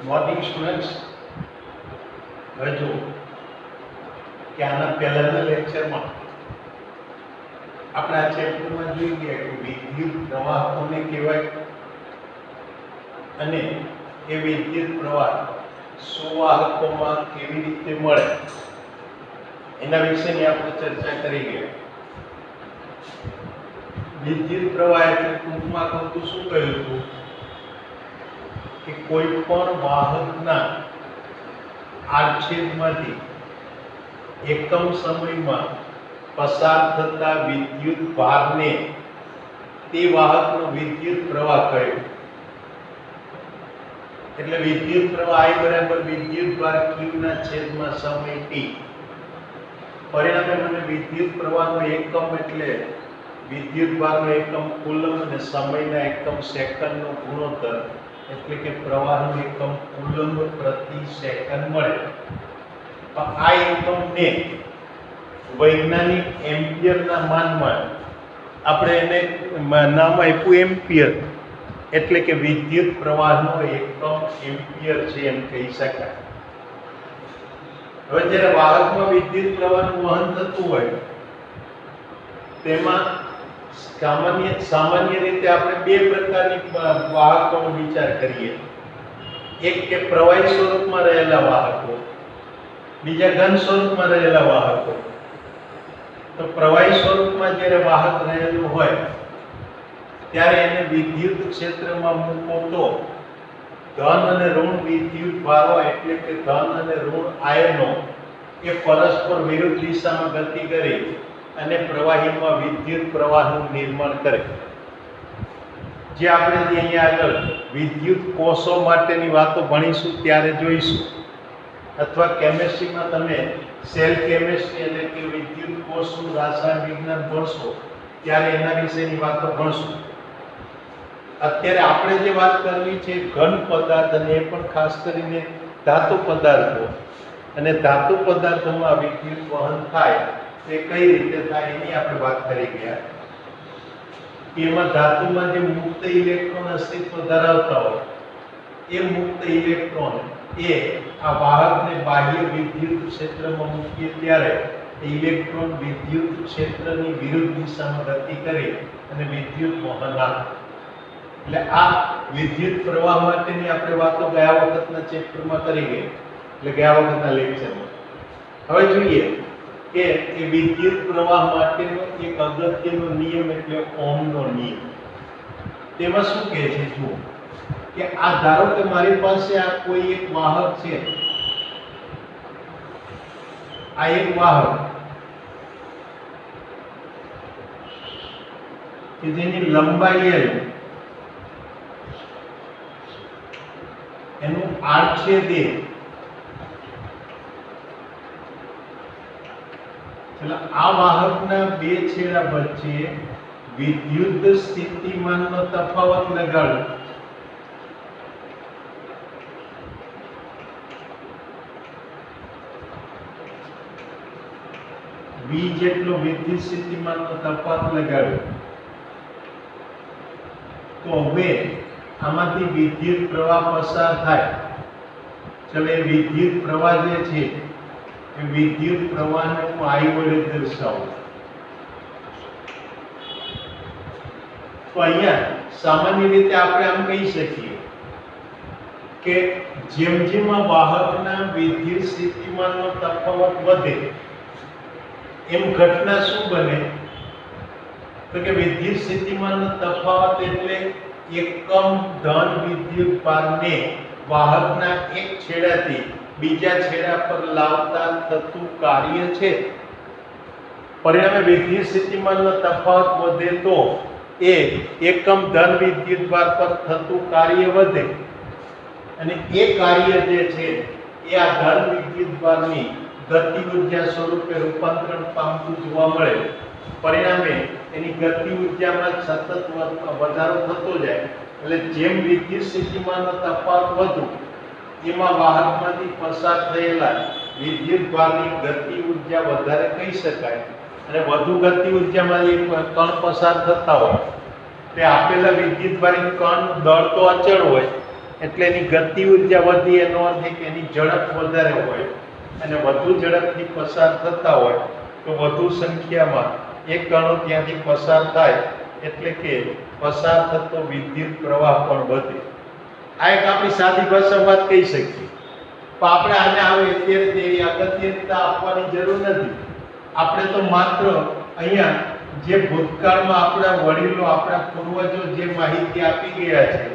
Morning students, હવે જો કે આના પહેલાના લેક્ચરમાં આપણે આ ચેપ્ટરમાં જોઈ ગયા કે વિદ્યુત પ્રવાહ કોને કહેવાય અને એ વિદ્યુત પ્રવાહ સુવાહકોમાં કેવી રીતે મળે એના વિશેની આપણે ચર્ચા કરી ગયા. વિદ્યુત પ્રવાહ એટલે ટૂંકમાં કહું તો શું કહ્યું હતું કે કોઈ પણ વાહકના આડછેદમાંથી એકમ સમયમાં પસાર થતા વિદ્યુત ભારને તે વાહકનો વિદ્યુત પ્રવાહ કહ્યો. એટલે વિદ્યુત પ્રવાહ I બરાબર વિદ્યુત ભાર Q ના છેદમાં સમય T. પરિણામે મને વિદ્યુત પ્રવાહનો એકમ એટલે વિદ્યુત ભારનો એકમ કુલમ અને સમયના એકમ સેકન્ડનો ગુણોત્તર એટલે કે પ્રવાહનો એકમ કુલમ પ્રતિ સેકન્ડ મળે. આ એકમને વૈજ્ઞાનિક એમ્પિયરના માનમાં આપણે એને નામ આપ્યું એમ્પિયર, એટલે કે વિદ્યુત પ્રવાહનો એકમ એમ્પિયર છે એમ કહી શકાય. હવે જ્યારે વાહકમાં વિદ્યુત પ્રવાહનું વહન થતું હોય તેમાં સામાન્ય રીતે આપણે બે પ્રકારની વાહકોનો વિચાર કરીએ. એક કે પ્રવાહી સ્વરૂપમાં રહેલા વાહકો, બીજા ઘન સ્વરૂપમાં રહેલા વાહકો. તો પ્રવાહી સ્વરૂપમાં જ્યારે વાહક રહેલું હોય ત્યારે એને વિદ્યુત ક્ષેત્રમાં મૂકો તો ધન અને ઋણ વિદ્યુત ભારો એટલે કે ધન અને ઋણ આયનો એ પરસ્પર વિરુદ્ધ દિશામાં ગતિ કરી અને પ્રવાહીમાં વિદ્યુત પ્રવાહનું નિર્માણ કરે. જે આપણે અહીંયા આગળ વિદ્યુત કોષો માટેની વાતો ભણીશું ત્યારે જોઈશું, અથવા કેમિસ્ટ્રીમાં તમે સેલ કેમિસ્ટ્રી એટલે કે વિદ્યુત કોષનું રાસાયણ વિજ્ઞાન ભણશો ત્યારે એના વિશેની વાતો ભણશું. અત્યારે આપણે જે વાત કરવી છે ઘન પદાર્થ, અને એ પણ ખાસ કરીને ધાતુ પદાર્થો, અને ધાતુ પદાર્થોમાં વિદ્યુત વહન થાય તે કઈ રીતે થાય એની આપણે વાત કરી ગયા. એમાં ધાતુમાં જે મુક્ત ઇલેક્ટ્રોન અસ્તિત્વ ધરાવતા હોય એ મુક્ત ઇલેક્ટ્રોન એ આ વાહકને બાહ્ય વિદ્યુત ક્ષેત્રમાં મૂકીએ ત્યારે ઇલેક્ટ્રોન વિદ્યુત ક્ષેત્રની વિરુદ્ધ દિશામાં ગતિ કરી અને વિદ્યુત વહન આપે. એટલે આ વિદ્યુત પ્રવાહ માટેની આપણે વાતો ગયા વખતના ચેપ્ટરમાં કરી ગયા, એટલે ગયા વખતના લેક્ચરમાં. હવે જોઈએ કે એ વિદ્યુત પ્રવાહ માટેનો એક અગત્યનો નિયમ એટલે ઓહમનો નિયમ. તેમાં શું કહે છે જુઓ કે આ ધારો કે મારી પાસે આ કોઈ એક વાહક છે, આ એક વાહક કે જેની લંબાઈ L, એનું આડછેદ A, એટલે આ વાહકના બે છેડા વચ્ચે વિદ્યુત સ્થિતિમાનનો તફાવત લગાડો. V જેટલો વિદ્યુત સ્થિતિમાનનો તફાવત લગાડો તો હવે આમાંથી વિદ્યુત પ્રવાહ પસાર થાય. ચલો એ વિદ્યુત પ્રવાહ જે છે એ વિદ્યુત પ્રવાહને હું I વડે દર્શાવું. તો અહીંયા સામાન્ય રીતે આપણે આમ કહી શકીએ કે જેમ જેમ આ વાહકના વિદ્યુત સ્થિતિમાનનો તફાવત વધે એમ ઘટના શું બને તો કે વિદ્યુત સ્થિતિમાનનો તફાવત એટલે એકમ ધન વિદ્યુત ભારને વાહકના એક છેડાથી બીજા છેડા પર લાવતા થતું કાર્ય છે. પરિણામે વિદ્યુત સ્થિતિમાનનો તફાવત વધે તો એ એકમ ધન વિદ્યુત ભાર પર થતું કાર્ય વધે, અને એ કાર્ય જે છે એ આ ધન વિદ્યુત ભારની ગતિ ઉર્જા સ્વરૂપે રૂપાંતરણ પામતું જોવા મળે. પરિણામે એની ગતિ ઉર્જામાં સતત વધારો થતો જાય. એટલે જેમ વિદ્યુત સ્થિતિમાનનો તફાવત વધુ એમાં વાહકમાંથી પસાર થયેલા વિદ્યુત ભારની ગતિ ઉર્જા વધારે કહી શકાય, અને વધુ ગતિ ઉર્જામાં કણ પસાર થતા હોય તે આપેલા વિદ્યુત ભારી કણ દળ તો અચળ હોય એટલે એની ગતિ ઉર્જા વધી, એનો અર્થ એ કે એની ઝડપ વધારે હોય, અને વધુ ઝડપથી પસાર થતા હોય તો વધુ સંખ્યામાં એક કણો ત્યાંથી પસાર થાય, એટલે કે પસાર થતો વિદ્યુત પ્રવાહ પણ વધે. આ એક આપણી સાદી ભાષામાં વાત કહી શકીએ. પણ આપણે આને આવે અત્યારે તેવી અગત્યતા આપવાની જરૂર નથી. આપણે તો માત્ર અહીંયા જે ભૂતકાળમાં આપણા વડીલો, આપણા પૂર્વજો જે માહિતી આપી ગયા છે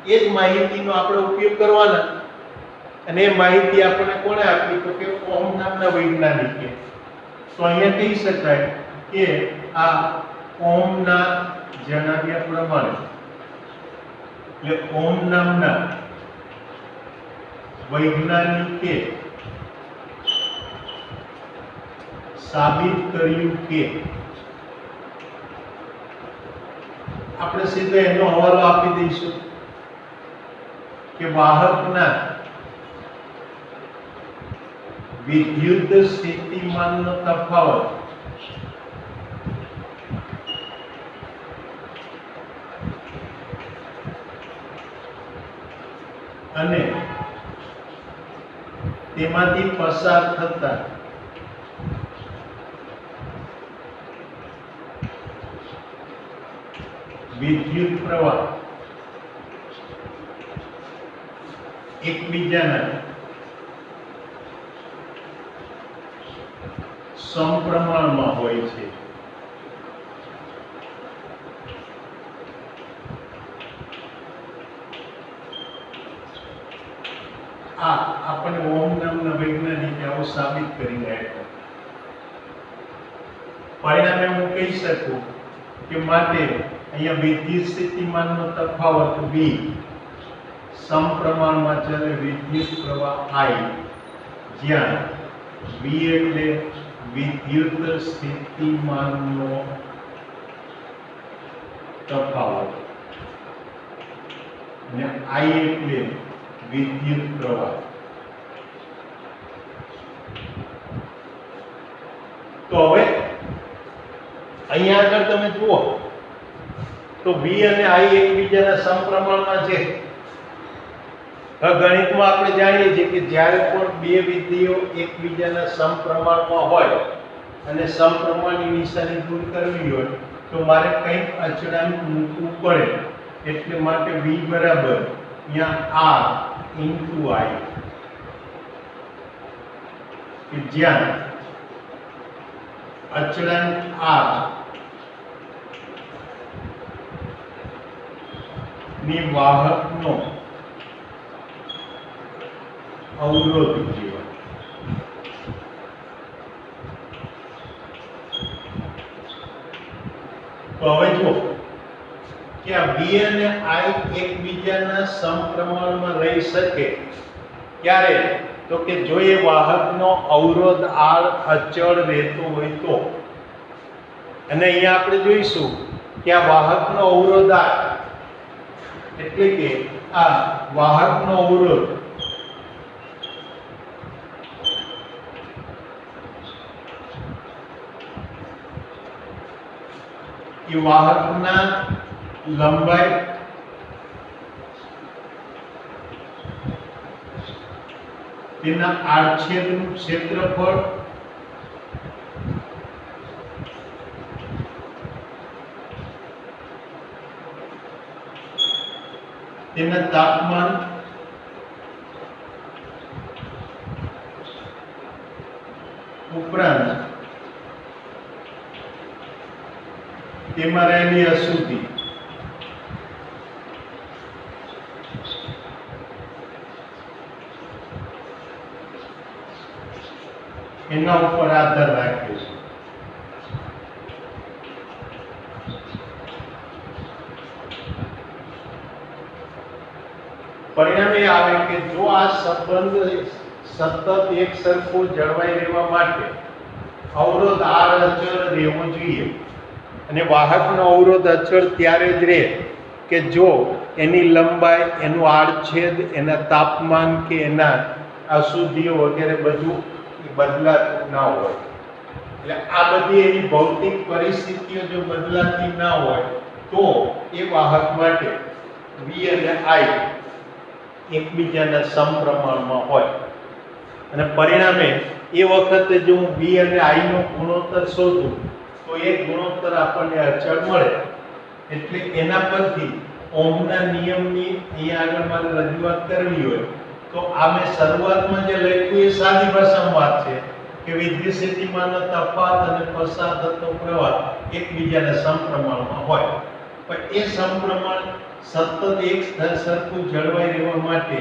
એ જ માહિતીનો આપણે ઉપયોગ કરવાના. અને એ માહિતી આપણને કોણે આપી? તો કે ઓમ નામના વૈજ્ઞાનિકે. તો અહીંયા કહી શકાય કે આ ઓમના જણાવ્યા પ્રમાણે, એટલે ઓમ નામના વૈજ્ઞાનિકે સાબિત કર્યું કે, આપણે સીધો એનો હવાલો આપી દઈશું કે વાહકના વિદ્યુત સ્થિતિમાનનો તફાવત અને તેમાંથી પસાર થતા વિદ્યુત પ્રવાહ એકબીજાના સમપ્રમાણમાં હોય છે. આ આપણે ઓમ નામના વૈજ્ઞાનિકે આવું સાબિત કરીને આપ્યું. પરિણામે હું કહી શકું કે માટે અહીંયા વિદ્યુત સ્થિતિમાનનો તફાવત V સમપ્રમાણમાં ચાલે વિદ્યુત પ્રવાહ I, જ્યાં V એટલે વિદ્યુત સ્થિતિમાનનો તફાવત અને I એટલે વિદ્યુત પ્રવાહ. તો હવે અહીંયા આગળ તમે જુઓ તો V અને I એકબીજાના સમપ્રમાણમાં છે. ગણિતમાં આપણે જાણીએ છીએ કે જ્યારે પણ બે વિધેયો એકબીજાના સમપ્રમાણમાં હોય અને સમપ્રમાણની નિશાની દૂર કરવી હોય તો મારે કંઈક અચળાંક મૂકવું પડે. એટલે માટે V બરાબર અહીંયા R into I, કે જ્યાં અચળાંક R ની વાહકનો અવરોધ કહેવાય. તો હવે જો કે આ V અને I એકબીજાના સમપ્રમાણમાં રહી શકે ક્યારે? તો કે જો એ વાહકનો અવરોધ R અચળ રહેતો હોય તો. અને અહીંયા આપણે જોઈશું કે આ વાહકનો અવરોધ R એટલે કે આ વાહકનો અવરોધ એ વાહકના લંબાઈ તેના આડછેદનું ક્ષેત્રફળ તેના તાપમાન ઉપરાંત તેમાં રહેલી અશુદ્ધિ એના ઉપર આધાર રાખે છે. પરિણામ એ આવે કે જો આ સંબંધ સતત એક સરખો જળવાઈ રહેવા માટે અવરોધ R અચળ રહેવો જોઈએ. અને વાહકનો અવરોધ અચળ ત્યારે જ રહે કે જો એની લંબાઈ, એનું આડછેદ, એના તાપમાન કે એના અશુદ્ધિઓ વગેરે બધું બદલાતું ના હોય. એટલે આ બધી એની ભૌતિક પરિસ્થિતિઓ જો બદલાતી ના હોય તો એ વાહક માટે V અને I એકબીજાના સમપ્રમાણમાં હોય અને પરિણામે એ વખતે જો હું બી અને આઈ નો ગુણોત્તર શોધું તો એ ગુણોત્તર આપણને અચળ મળે. એટલે એના પરથી ઓહમના નિયમની અહીંયા આગળ મારે રજૂઆત કરવી હોય તો આ મેં શરૂઆતમાં જે લખ્યું એ સાદી ભાષામાં વાત છે કે વિદ્યુત સ્થિતિમાનનો તફાવત અને પસાર થતો પ્રવાહ એકબીજાના સમપ્રમાણમાં હોય. પણ એ સમપ્રમાણ સતત એક સરખું જળવાઈ રહેવા માટે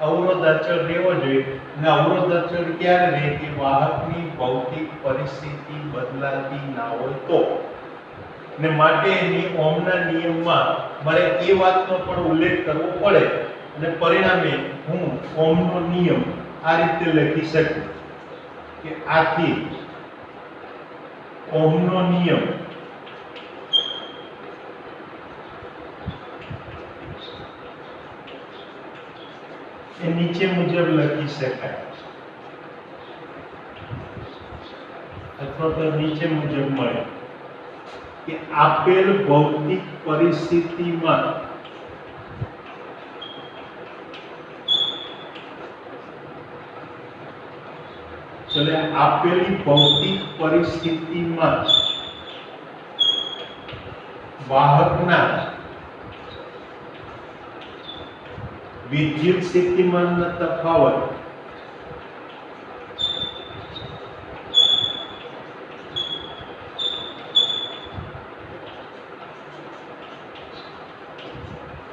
અવરોધ અચળ રહેવો જોઈએ. અને અવરોધ અચળ ક્યારે રહે કે વાહકની ભૌતિક પરિસ્થિતિ બદલાતી ના હોય તો. ને માટે એની ઓહમના નિયમમાં મારે એ વાતનો પણ ઉલ્લેખ કરવો પડે અને પરિણામે હું ઓહમનો નિયમ આ રીતે લખી શકું કે આથી ઓહમનો નિયમ એ નીચે મુજબ લખી શકાય અથવા તો નીચે મુજબ મળે કે આપેલ ભૌતિક પરિસ્થિતિમાં આપેલી ભૌતિક પરિસ્થિતિમાં વાહકના વિદ્યુત સ્થિતિમાનના તફાવત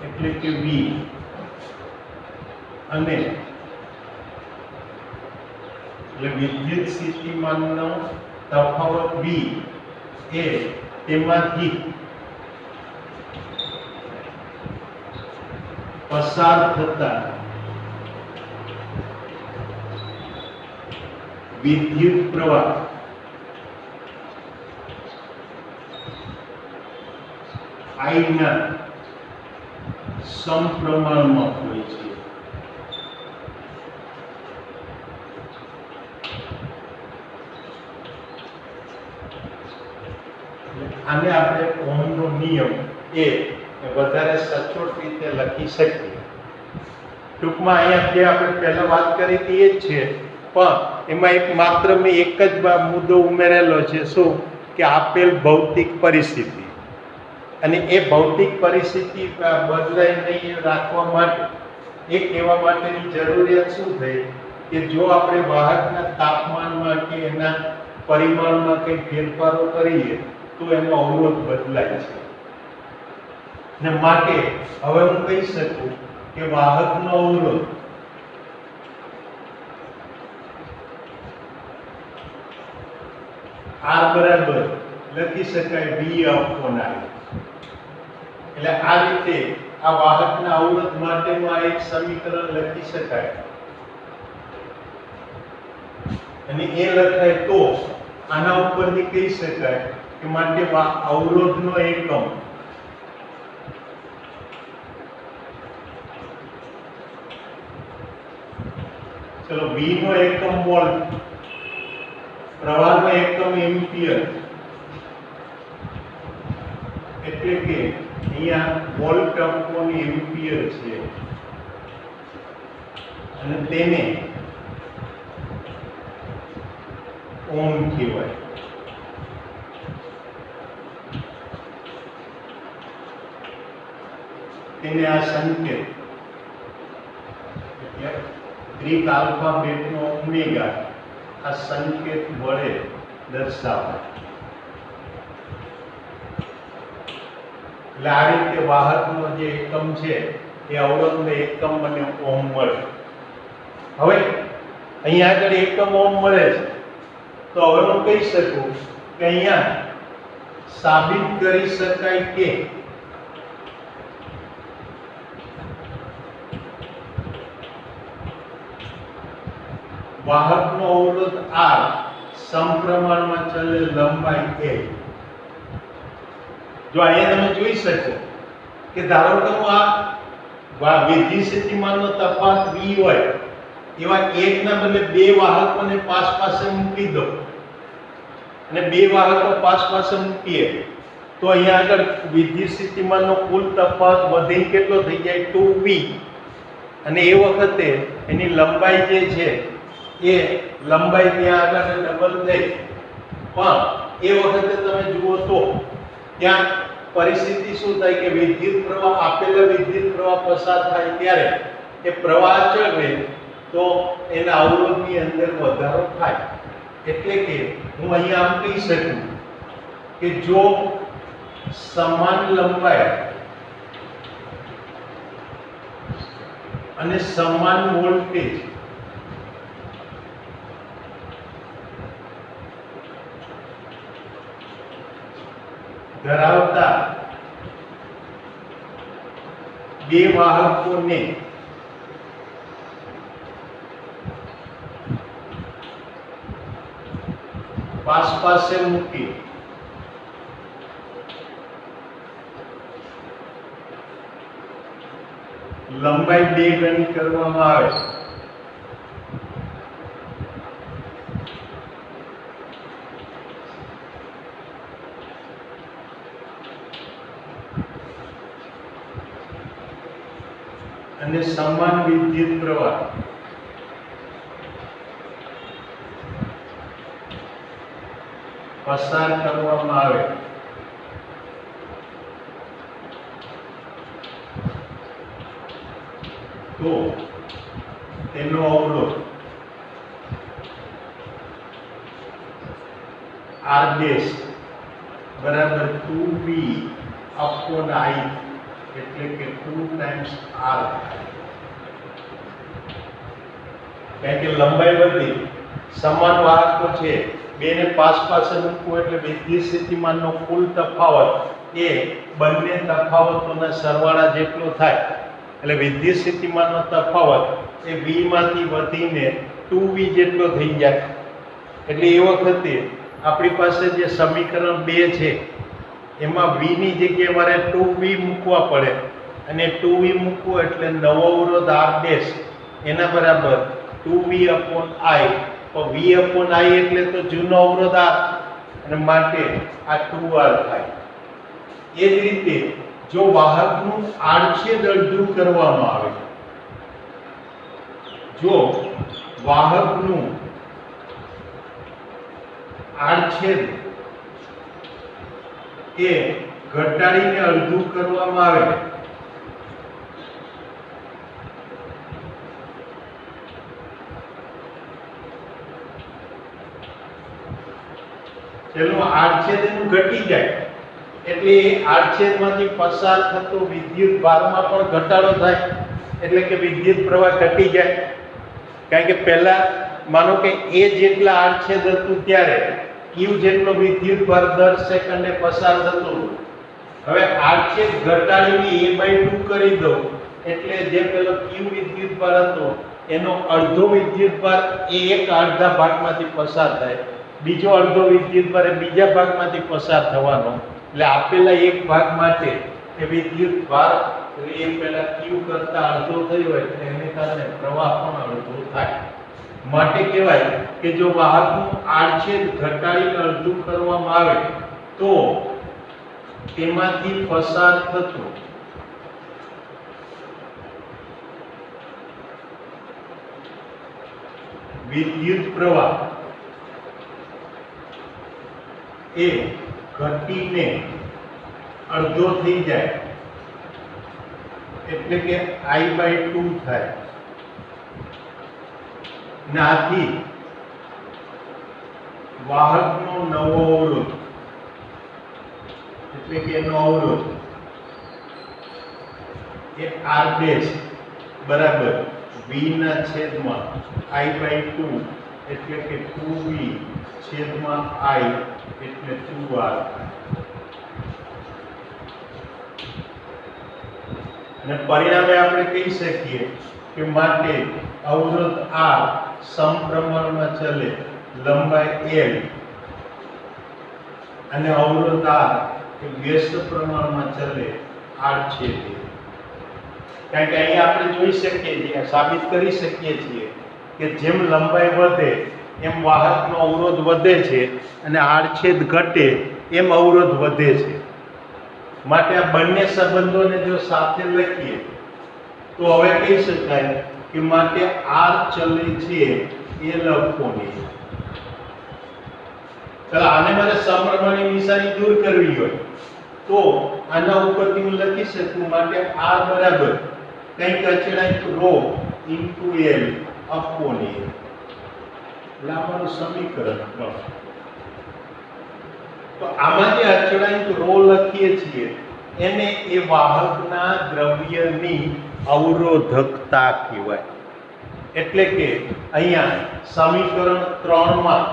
એટલે કે V અને વિદ્યુત સ્થિતિમાનનો તફાવત V એ તેમાંથી પસાર થતા વિદ્યુત પ્રવાહ I ના સમપ્રમાણમાં હોય છે. આને આપણે ઓહમનો નિયમ એ વધારે સચોટ રીતે લખી શકીએ. ટૂંકમાં અહીંયા જે આપણે પહેલા વાત કરી હતી એ જ છે, પણ એમાં માત્ર મેં એક જ મુદ્દો ઉમેરેલો છે. શું કે આપેલ ભૌતિક પરિસ્થિતિ અને એ ભૌતિક પરિસ્થિતિ બદલાઈ નહીં રાખવા માટે એ કહેવા માટેની જરૂરિયાત શું થઈ કે જો આપણે વાહકના તાપમાનમાં કે એના પરિમાણમાં કંઈ ફેરફારો કરીએ તો એનો અવરોધ બદલાય છે. ને માટે હવે હું કહી શકું કે વાહકનો અવરોધ R બરાબર લખી શકાય V upon I. એટલે આ રીતે આ વાહકના અવરોધ માટેનું આ એક સમીકરણ લખી શકાય અને એ લખાય તો આના ઉપરથી કહી શકાય કે માટે અવરોધનો એકમ ચલો V નો એકમ વોલ્ટ, પ્રવાહનો એકમ એમ્પિયર, એટલે કે અહીંયા વોલ્ટ અપોન એમ્પિયર છે અને તેને ઓહમ કહેવાય. તેને આ સંકેત ગ્રીક આલ્ફાબેટનો ઓમેગા આ સંકેત વડે દર્શાવાય. એટલે આ રીતે વાહકનો જે એકમ છે એ અવરોધનો એકમ મને ઓહમ મળે. હવે અહીંયા આગળ એકમ ઓહમ મળે છે તો હવે હું કહી શકું કે અહીંયા સાબિત કરી શકાય કે વાહકનો અવરોધ R સમપ્રમાણમાં ચલે લંબાઈ A. જો અહીંયા તમે જોઈ શકો કે ધારો કે હું આ વિદ્યુત સ્થિતિમાનનો તફાવત V હોય એવા એકના બદલે બે વાહકોને પાસ પાસે મૂકી દો અને બે વાહકો પાસ પાસે મૂકીએ તો અહીંયા આગળ વિદ્યુત સ્થિતિમાનનો કુલ તફાવત વધીને કેટલો થઈ જાય 2V. અને એ વખતે એની લંબાઈ જે છે એ લંબાઈ ત્યાં આગળ ડબલ થઈ, પણ એ વખતે તમે જુઓ તો ત્યાં પરિસ્થિતિ શું થાય કે વિદ્યુત પ્રવાહ, આપેલા વિદ્યુત પ્રવાહ પસાર થાય ત્યારે એ પ્રવાહ અચળ રહે તો એના અવરોધની અંદર વધારો થાય. એટલે કે હું અહીંયા આમ કહી શકું કે જો સમાન લંબાઈ અને સમાન વોલ્ટેજ ધરાવતા બે વાહકોને પાસે મૂકી લંબાઈ 2 ગણી કરવામાં આવે અને સમાન વિદ્યુત પ્રવાહ પસાર કરવામાં આવે તો તેનો અવરોધ R ડેશ બરાબર 2V upon I, એટલે કે 2 ટાઈમ્સ R. કારણ કે લંબાઈ વધી, સમાન વાહકો છે, બેને પાસે મૂકવું એટલે વિદ્યુત સ્થિતિમાનનો કુલ તફાવત એ બંને તફાવતોના સરવાળા જેટલો થાય. એટલે વિદ્યુત સ્થિતિમાનનો તફાવત એ V માંથી વધીને 2V જેટલો થઈ જાય. એટલે એ વખતે આપણી પાસે જે સમીકરણ 2 છે એમાં V ની જગ્યાએ મારે 2V મૂકવા પડે, અને 2V મૂકવું એટલે નવો અવરોધ R ડેશ એના બરાબર 2V upon I. તો V upon I એટલે તો જૂનો અવરોધ R, અને માટે આ 2R થાય. એ જ રીતે જો વાહકનું આડછેદ અડધું કરવામાં આવે, જો વાહકનું આડછેદ એ ઘટાડીને અડધું કરવામાં આવે તેનો આડછેદ એનું ઘટી જાય, એટલે એ આડછેદમાંથી પસાર થતો વિદ્યુત ભારમાં પણ ઘટાડો થાય, એટલે કે વિદ્યુત પ્રવાહ ઘટી જાય. કારણ કે પહેલા માનો કે એ જેટલા આડછેદ હતું ત્યારે Q જેટલો વિદ્યુત ભાર દર સેકન્ડે પસાર થતો, હવે આડછેદ ઘટાડીને a/2 કરી દઉં એટલે જે પેલો Q વિદ્યુત ભાર હતો એનો અડધો વિદ્યુત ભાર એ એક અડધા ભાગમાંથી પસાર થાય, બીજો અડધો વિદ્યુત ભાર એ બીજા ભાગમાંથી પસાર થવાનો. એટલે આપેલા એક ભાગ માટે એ વિદ્યુત ભાર એ પેલા Q કરતા અડધો થયો હોય એટલે એને કારણે પ્રવાહ પણ અડધો થાય. માટે કહેવાય કે જો વાહકનું આડછેદ ઘટાડીને અડધું કરવામાં આવે તો તેમાંથી પસાર થતો વિદ્યુત પ્રવાહ એ ઘટીને અડધો થઈ જાય, એટલે કે I/2 થાય. આથી વાહકનો નવો અવરોધ એટલે કે એનો અવરોધ એ R ડેશ બરાબર V ના છેદમાં I/2 એટલે કે 2V છેદમાં I એટલે 2R. અને પરિણામે આપણે કહી શકીએ કે માટે અવરોધ R સમપ્રમાણમાં ચલે લંબાઈ L, અને અવરોધ R એ વ્યસ્ત પ્રમાણમાં ચલે આડછેદ. કારણ કે અહીંયા આપણે જોઈ શકીએ છીએ, સાબિત કરી શકીએ છીએ કે જેમ લંબાઈ વધે એમ વાહકનો અવરોધ વધે છે, અને આડછેદ ઘટે એમ અવરોધ વધે છે. માટે આ બંને સંબંધોને જો સાથે લખીએ તો હવે કહી શકાય કે માટે r ચલે છે એ લખોને. ચાલો આને મારે સમપ્રમાણની નિશાની દૂર કરવી હોય તો આના ઉપરથી હું લખી શકું માટે r બરાબર કંઈક અચળાંક ρ ઇન્ટુ l અપોન a. એટલે અમારું સમીકરણ 3. તો આમાં જે અચળાંક ρ લખીએ છીએ એને એ વાહકના દ્રવ્યની અવરોધકતા કહેવાય. એટલે કે અહીંયા સમીકરણ 3 માં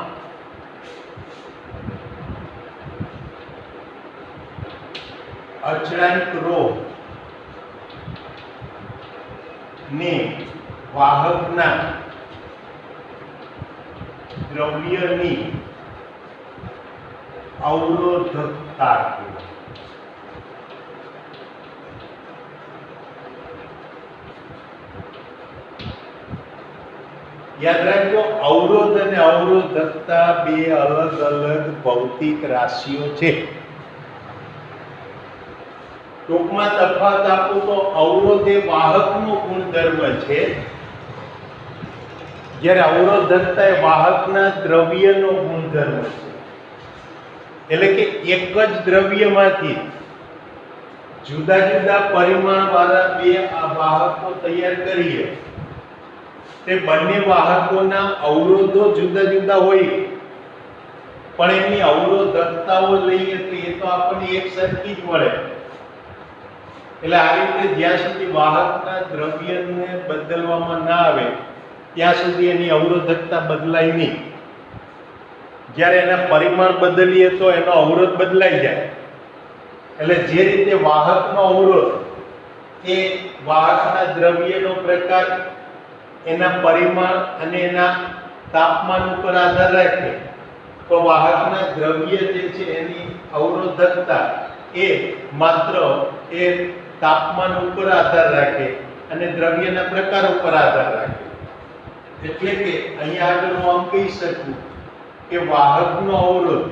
અચળાંક ρ ને વાહકના દ્રવ્યની અવરોધકતા કહેવાય. યાદ રાખજો, અવરોધ અને અવરોધકતા બે અલગ અલગ ભૌતિક રાશિઓ છે. ટૂંકમાં તફાવત આપું તો અવરોધ એ વાહકનો ગુણધર્મ છે, જ્યારે અવરોધકતા એ વાહકના દ્રવ્યનો ગુણધર્મ છે. એટલે કે એક જ દ્રવ્યમાંથી જુદા જુદા પરિમાણ વાળા બે આ વાહકો તૈયાર કરીએ તે બંને વાહકોના અવરોધો જુદા જુદા હોય પણ એની અવરોધકતાઓ લઈએ તો એ તો આપણને એક સરખી જ મળે. એટલે આ રીતે જ્યાં સુધી વાહકના દ્રવ્યને બદલવામાં ના આવે ત્યાં સુધી એની અવરોધકતા બદલાય નહીં. જ્યારે એના પરિમાણ બદલીએ તો એનો અવરોધ બદલાઈ જાય. એટલે જે રીતે વાહકનો અવરોધ એ વાહકના દ્રવ્યનો પ્રકાર, એના પરિમાણ અને એના તાપમાન ઉપર આધાર રાખે, તો વાહકના દ્રવ્ય જે છે એની અવરોધકતા એ માત્ર એ તાપમાન ઉપર આધાર રાખે અને દ્રવ્યના પ્રકાર ઉપર આધાર રાખે. એટલે કે અહીંયા આગળ હું આમ કહી શકું કે વાહકનો અવરોધ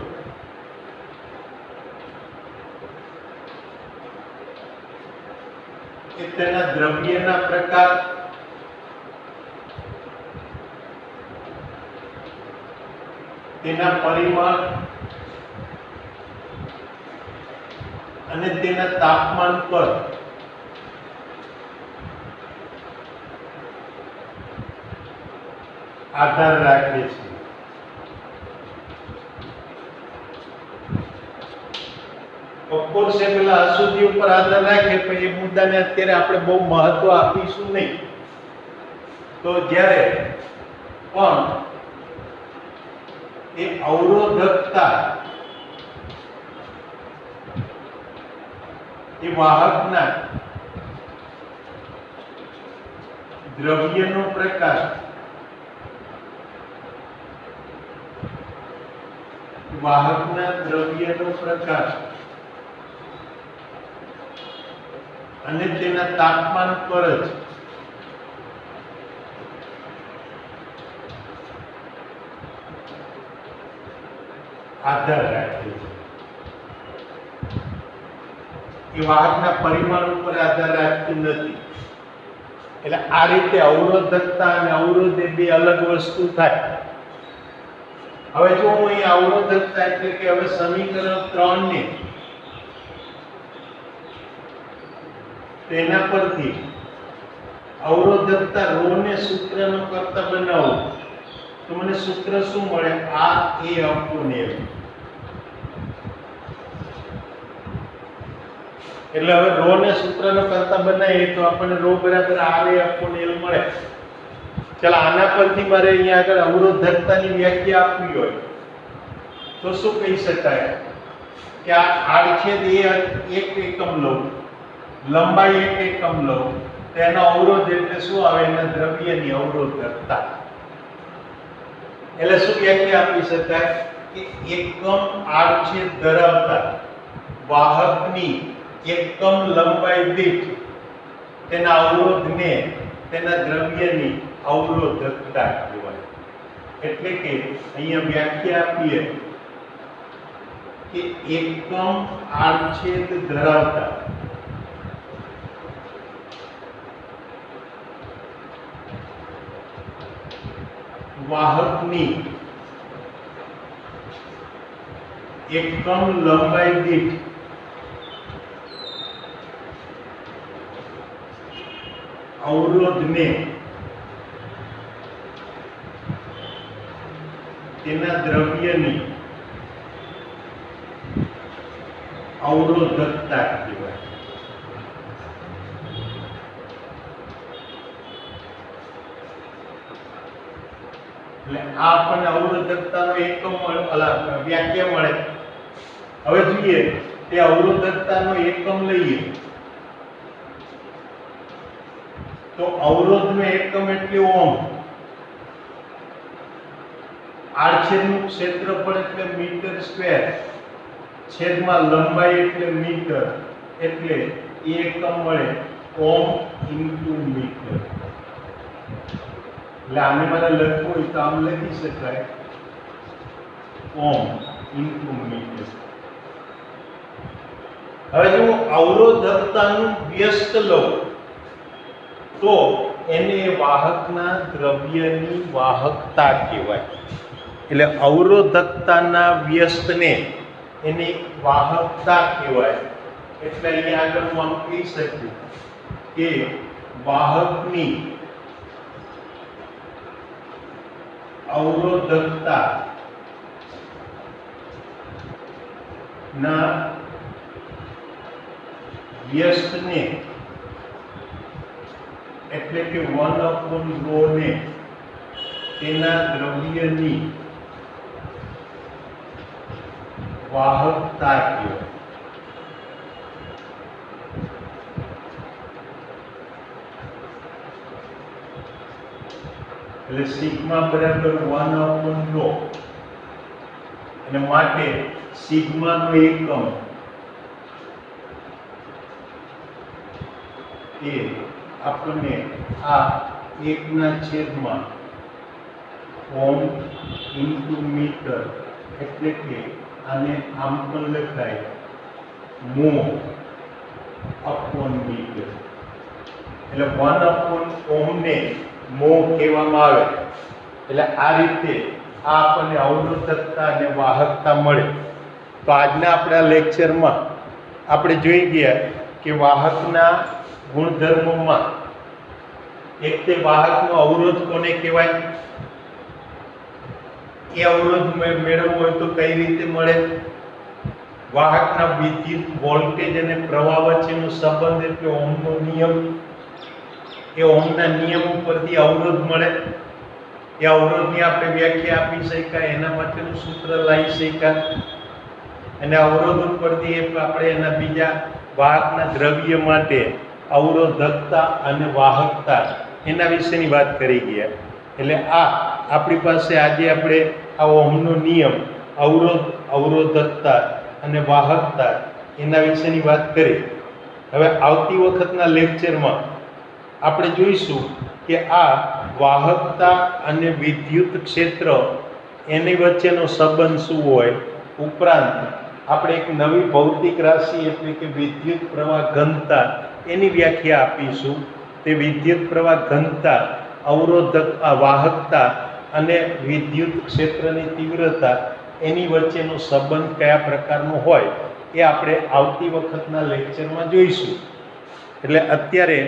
એ તેના દ્રવ્યના પ્રકાર, તેના પરિમાણ અને તેના તાપમાન પર આધાર રાખે છે. ઓફકોર્સ એ પેલા અશુદ્ધિ ઉપર આધાર રાખે પણ એ મુદ્દાને અત્યારે આપણે બહુ મહત્વ આપીશું નહીં. તો જ્યારે પણ એ અવરોધકતા એ વાહકના દ્રવ્યનો પ્રકાર, વાહકના દ્રવ્યનો પ્રકાર અને તેના તાપમાન પર જ આધાર રાખે છે. એ વાહકના પરિમાણ ઉપર આધાર રાખતું નથી. એટલે આ રીતે અવરોધકતા અને અવરોધ એ બે અલગ વસ્તુ થાય. હવે જો હું અહીં અવરોધકતા એટલે કે હવે સમીકરણ 3 ને તેના પરથી અવરોધકતા ρ ને સૂત્રનો કરતા બનાવો તો મને સૂત્ર શું મળે? R A upon L. એટલે હવે ρ ને સૂત્રનો કરતા બનાવીએ તો આપણને ρ બરાબર R A upon L મળે. ચાલો આના પરથી મારે અહીંયા આગળ અવરોધકતાની વ્યાખ્યા આપવી હોય તો શું કહી શકાય કે આ આડછેદ એ એક એકમ લઉં, લંબાઈ એક એકમ લઉં તો એનો અવરોધ એટલે શું આવે? એના દ્રવ્યની અવરોધકતા. એટલે શું વ્યાખ્યા આપી શકાય કે એકમ આડછેદ ધરાવતા વાહકની એકમ લંબાઈ દીઠ તેના અવરોધને તેના દ્રવ્યની અવરોધકતા કહેવાય. એટલે કે અહીંયા વ્યાખ્યા આપીએ કે એકમ આડછેદ ધરાવતા વાહકની એકમ લંબાઈ દીઠ અવરોધને તેના દ્રવ્યની અવરોધકતા કહેવાય. એટલે આ આપણને અવરોધકતાનો એકમ વ્યાખ્યા મળે. હવે જોઈએ તે અવરોધકતાનો એકમ લઈએ તો અવરોધનો એકમ એટલે ઓહ્મ. આડછેદનું ક્ષેત્રફળ એટલે મીટર સ્ક્વેર, છેદમાં લંબાઈ એટલે મીટર, એટલે એકમ મળે ઓહ્મ ઇન્ટુ મીટર. એટલે આને મારે લખવું હોય તો આમ લખી શકાય ઓહ્મ ઇન્ટુ મીટર. હવે જો અવરોધકતાનું વ્યસ્ત લઉં તો એને વાહકના દ્રવ્યની વાહકતા કહેવાય. એટલે અવરોધકતાના વ્યસ્તને એની વાહકતા કહેવાય. એટલે અહીંયા આગળ હું આમ કહી શકું કે વાહકની અવરોધકતા ના વ્યસ્તને એટલે કે 1/ρ ને તેના દ્રવ્યની વાહકતા કહેવાય. એટલે સિગ્મા બરાબર 1/ρ અને માટે સિગ્માનો એકમ એ આપણને આ 1/છેદમાં ઓહ્મ ઇન્ટુ મીટર એટલે કે આને આમ પણ લખાય mho upon મીટર. એટલે 1/ઓહ્મ ને mho કહેવામાં આવે. એટલે આ રીતે આ આપણને અવરોધકતા અને વાહકતા મળે. તો આજના આપણા લેક્ચરમાં આપણે જોઈ ગયા કે વાહકના ગુણધર્મોમાં એક તે વાહકનો અવરોધ કોને કહેવાય, એ અવરોધ મેળવવો હોય તો કઈ રીતે મળે. વાહકના વિદ્યુત વોલ્ટેજ અને પ્રવાહ વચ્ચેનો સંબંધ એટલે ઓહ્મનો નિયમ. એ ઓહ્મના નિયમ ઉપરથી અવરોધ મળે. એ અવરોધની આપણે વ્યાખ્યા આપી શકાય, એના માટેનું સૂત્ર લાવી શકાય. અને અવરોધ ઉપરથી આપણે એના બીજા વાહકના દ્રવ્ય માટે અવરોધકતા અને વાહકતા એના વિશેની વાત કરી ગયા. એટલે આ આપણી પાસે આજે આપણે આ ઓહ્મનો નિયમ, અવરોધકતા અને વાહકતા એના વિશેની વાત કરી. હવે આવતી વખતના લેક્ચરમાં આપણે જોઈશું કે આ વાહકતા અને વિદ્યુત ક્ષેત્ર એની વચ્ચેનો સંબંધ શું હોય. ઉપરાંત આપણે એક નવી ભૌતિક રાશિ એટલે કે વિદ્યુત પ્રવાહ ઘનતા એની વ્યાખ્યા આપીશું. તે વિદ્યુત પ્રવાહ ઘનતા, અવરોધક વાહકતા અને વિદ્યુત ક્ષેત્રની તીવ્રતા એની વચ્ચેનો સંબંધ કયા પ્રકારનો હોય એ આપણે આવતી વખતના લેક્ચરમાં જોઈશું. એટલે અત્યારે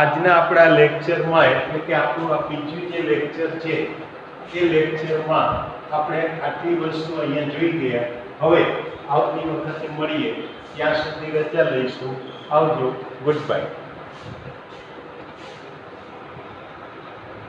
આજના આપણા લેક્ચરમાં એટલે કે આપણું આ બીજું જે લેક્ચર છે એ લેક્ચરમાં આપણે આટલી વસ્તુ અહીંયા જોઈ ગયા. હવે આવતી વખતે મળીએ, ત્યાં સુધી રજા લઈશું. આવજો, ગુડ બાય.